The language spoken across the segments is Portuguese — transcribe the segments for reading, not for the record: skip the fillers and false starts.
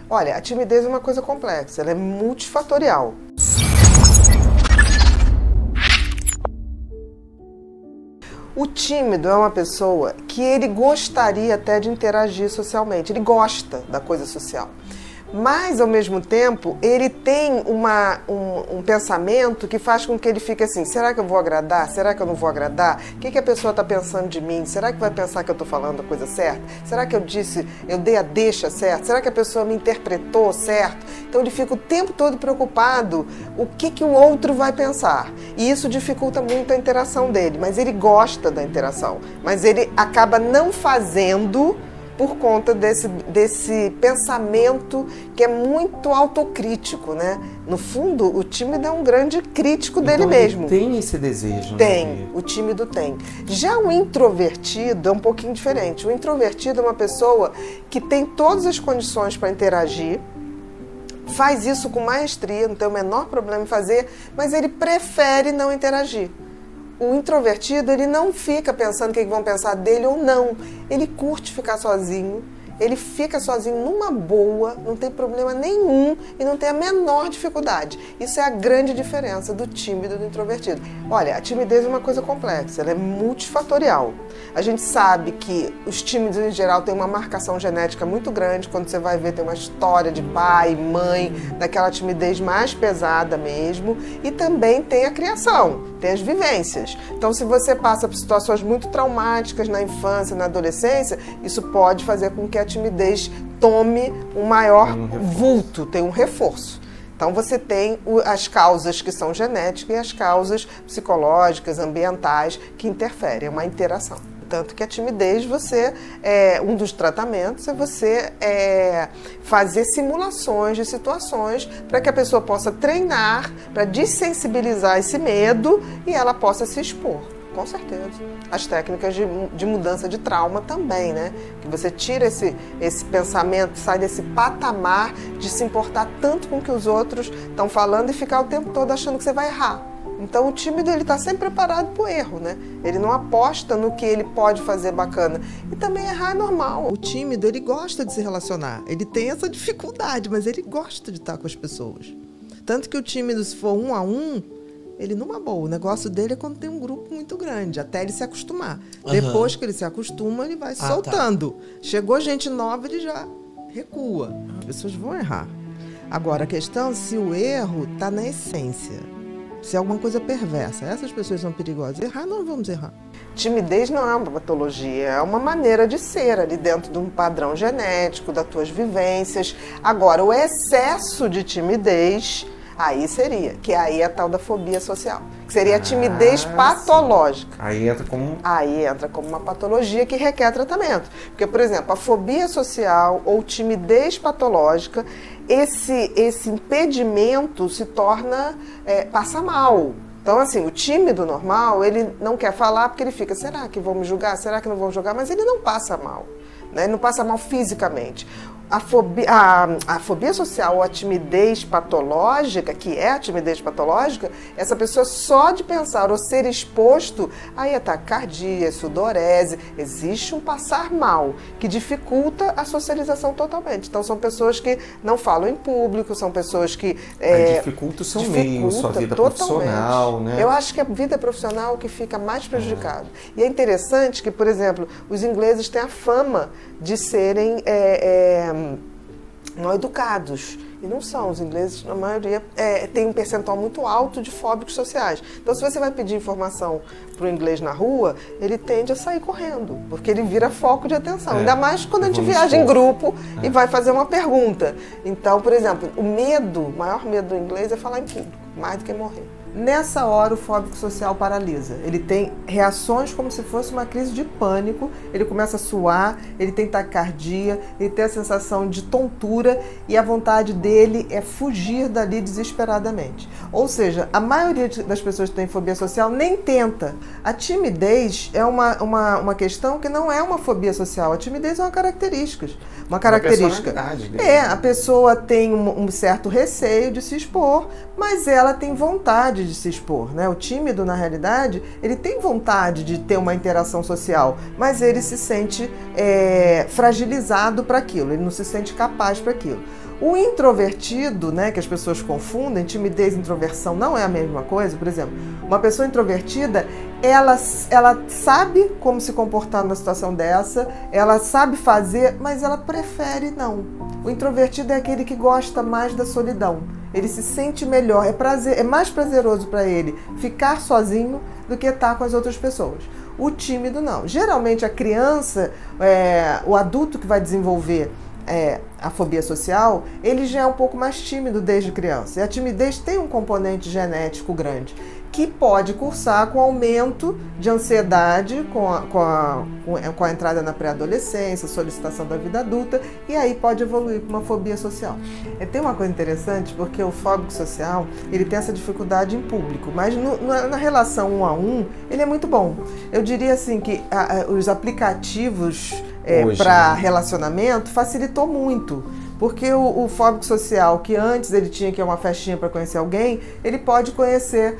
Olha, a timidez é uma coisa complexa, ela é multifatorial. O tímido é uma pessoa que ele gostaria até de interagir socialmente, ele gosta da coisa social. Mas, ao mesmo tempo, ele tem um pensamento que faz com que ele fique assim, será que eu vou agradar? Será que eu não vou agradar? O que a pessoa está pensando de mim? Será que vai pensar que eu estou falando a coisa certa? Será que eu dei a deixa certa? Será que a pessoa me interpretou certo? Então ele fica o tempo todo preocupado o que o outro vai pensar. E isso dificulta muito a interação dele, mas ele gosta da interação. Mas ele acaba não fazendo por conta desse pensamento que é muito autocrítico, né? No fundo, o tímido é um grande crítico dele mesmo. Tem esse desejo, tem, né? o tímido tem. Já o introvertido é um pouquinho diferente. O introvertido é uma pessoa que tem todas as condições para interagir, faz isso com maestria, não tem o menor problema em fazer, mas ele prefere não interagir. O introvertido, ele não fica pensando o que vão pensar dele ou não. Ele curte ficar sozinho, ele fica sozinho numa boa, não tem problema nenhum e não tem a menor dificuldade. Isso é a grande diferença do tímido e do introvertido. Olha, a timidez é uma coisa complexa, ela é multifatorial. A gente sabe que os tímidos, em geral, têm uma marcação genética muito grande. Quando você vai ver, tem uma história de pai, mãe, daquela timidez mais pesada mesmo. E também tem a criação, tem as vivências. Então, se você passa por situações muito traumáticas na infância, na adolescência, isso pode fazer com que a timidez tome um maior vulto, tem um reforço. Então você tem as causas que são genéticas e as causas psicológicas, ambientais que interferem, é uma interação. Tanto que a timidez, um dos tratamentos é você fazer simulações de situações para que a pessoa possa treinar, para dessensibilizar esse medo e ela possa se expor. Com certeza. As técnicas de mudança de trauma também, né? Que você tira esse pensamento, sai desse patamar de se importar tanto com o que os outros estão falando e ficar o tempo todo achando que você vai errar. Então o tímido, ele está sempre preparado para o erro, né? Ele não aposta no que ele pode fazer bacana. E também errar é normal. O tímido, ele gosta de se relacionar. Ele tem essa dificuldade, mas ele gosta de estar com as pessoas. Tanto que o tímido, se for 1 a 1, ele numa boa. O negócio dele é quando tem um grupo muito grande, até ele se acostumar. Depois que ele se acostuma, ele vai soltando. Tá. Chegou gente nova, ele já recua. As pessoas vão errar. Agora, a questão é se o erro está na essência. Se é alguma coisa perversa. Essas pessoas são perigosas. Errar, não vamos errar. Timidez não é uma patologia, é uma maneira de ser ali dentro de um padrão genético, das tuas vivências. Agora, o excesso de timidez, aí seria, que aí é a tal da fobia social, que seria a timidez patológica. Aí entra como... Aí entra como uma patologia que requer tratamento. Porque, por exemplo, a fobia social ou timidez patológica, esse impedimento se torna, passa mal. Então, assim, o tímido normal, ele não quer falar porque ele fica, será que vão me julgar? Será que não vão julgar? Mas ele não passa mal, né? Ele não passa mal fisicamente. A fobia social ou a timidez patológica, que é a timidez patológica, essa pessoa só de pensar ou ser exposto, aí é taquicardia, sudorese, existe um passar mal que dificulta a socialização totalmente. Então são pessoas que não falam em público, são pessoas que... dificulta o seu meio, sua vida profissional, né? Eu acho que a vida profissional que fica mais prejudicada. E é interessante que, por exemplo, os ingleses têm a fama de serem mal educados. E não são. Os ingleses, na maioria, tem um percentual muito alto de fóbicos sociais. Então, se você vai pedir informação para o inglês na rua, ele tende a sair correndo, porque ele vira foco de atenção. Ainda mais quando a gente viaja em grupo e vai fazer uma pergunta. Então, por exemplo, o maior medo do inglês é falar em público, mais do que morrer. Nessa hora, o fóbico social paralisa. Ele tem reações como se fosse uma crise de pânico, ele começa a suar, ele tem taquicardia, ele tem a sensação de tontura e a vontade dele é fugir dali desesperadamente. Ou seja, a maioria das pessoas que têm fobia social nem tenta. A timidez é uma questão que não é uma fobia social, a timidez é uma característica. Uma característica. A pessoa tem um certo receio de se expor, mas ela tem vontade de se expor, né? O tímido, na realidade, ele tem vontade de ter uma interação social, mas ele se sente fragilizado para aquilo, ele não se sente capaz para aquilo. O introvertido, né, que as pessoas confundem, timidez e introversão não é a mesma coisa. Por exemplo, uma pessoa introvertida, ela sabe como se comportar numa situação dessa, ela sabe fazer, mas ela prefere não. O introvertido é aquele que gosta mais da solidão. Ele se sente melhor, é mais prazeroso para ele ficar sozinho do que estar com as outras pessoas. O tímido não. Geralmente a criança, o adulto que vai desenvolver a fobia social, ele já é um pouco mais tímido desde criança. E a timidez tem um componente genético grande, que pode cursar com aumento de ansiedade, com a entrada na pré-adolescência, solicitação da vida adulta, e aí pode evoluir para uma fobia social. Tem uma coisa interessante, porque o fóbico social, ele tem essa dificuldade em público, mas na relação 1 a 1, ele é muito bom. Eu diria assim que os aplicativos para relacionamento facilitou muito. Porque o fóbico social, que antes ele tinha que ir a uma festinha para conhecer alguém, ele pode conhecer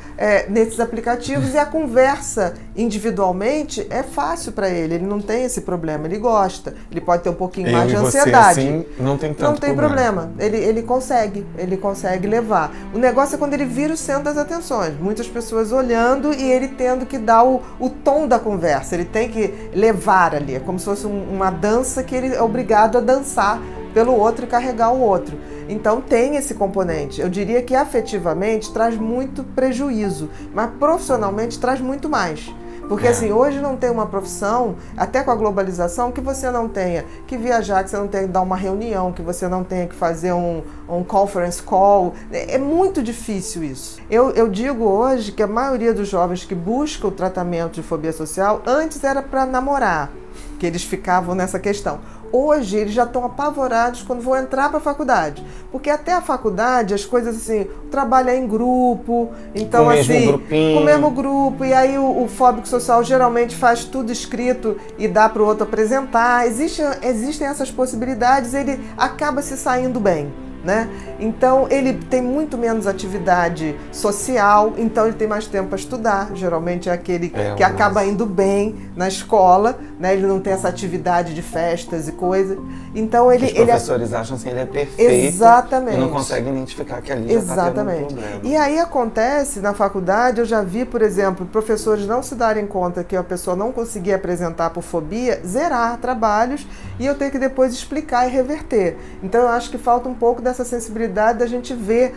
nesses aplicativos, e a conversa individualmente é fácil para ele não tem esse problema, ele gosta, ele pode ter um pouquinho mais de ansiedade. Assim, não tem tanto problema. Ele consegue levar. O negócio é quando ele vira o centro das atenções, muitas pessoas olhando e ele tendo que dar o tom da conversa, ele tem que levar ali, é como se fosse uma dança que ele é obrigado a dançar pelo outro e carregar o outro. Então tem esse componente. Eu diria que afetivamente traz muito prejuízo, mas profissionalmente traz muito mais. Porque assim, hoje não tem uma profissão, até com a globalização, que você não tenha que viajar, que você não tenha que dar uma reunião, que você não tenha que fazer um conference call. É muito difícil isso. Eu digo hoje que a maioria dos jovens que buscam o tratamento de fobia social, antes era para namorar, que eles ficavam nessa questão. Hoje eles já estão apavorados quando vão entrar para a faculdade, porque até a faculdade as coisas assim, o trabalho é em grupo, então com o mesmo grupo, e aí o fóbico social geralmente faz tudo escrito e dá para o outro apresentar. Existem essas possibilidades, ele acaba se saindo bem, né? Então ele tem muito menos atividade social, então ele tem mais tempo para estudar. Geralmente é aquele que acaba indo bem na escola, né? Ele não tem essa atividade de festas e coisas. Então os professores acham assim, ele é perfeito. Exatamente. E não conseguem identificar que ali já está tendo um problema. E aí acontece na faculdade, eu já vi, por exemplo, professores não se darem conta que a pessoa não conseguia apresentar por fobia, zerar trabalhos, e eu tenho que depois explicar e reverter. Então eu acho que falta um pouco dessa sensibilidade da gente ver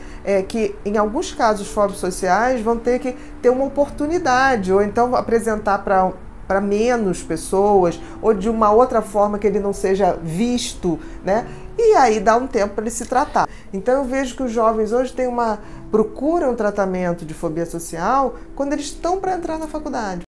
que em alguns casos fóbicos sociais vão ter que ter uma oportunidade, ou então apresentar para menos pessoas, ou de uma outra forma que ele não seja visto, né? E aí dá um tempo para ele se tratar. Então eu vejo que os jovens hoje procuram um tratamento de fobia social quando eles estão para entrar na faculdade.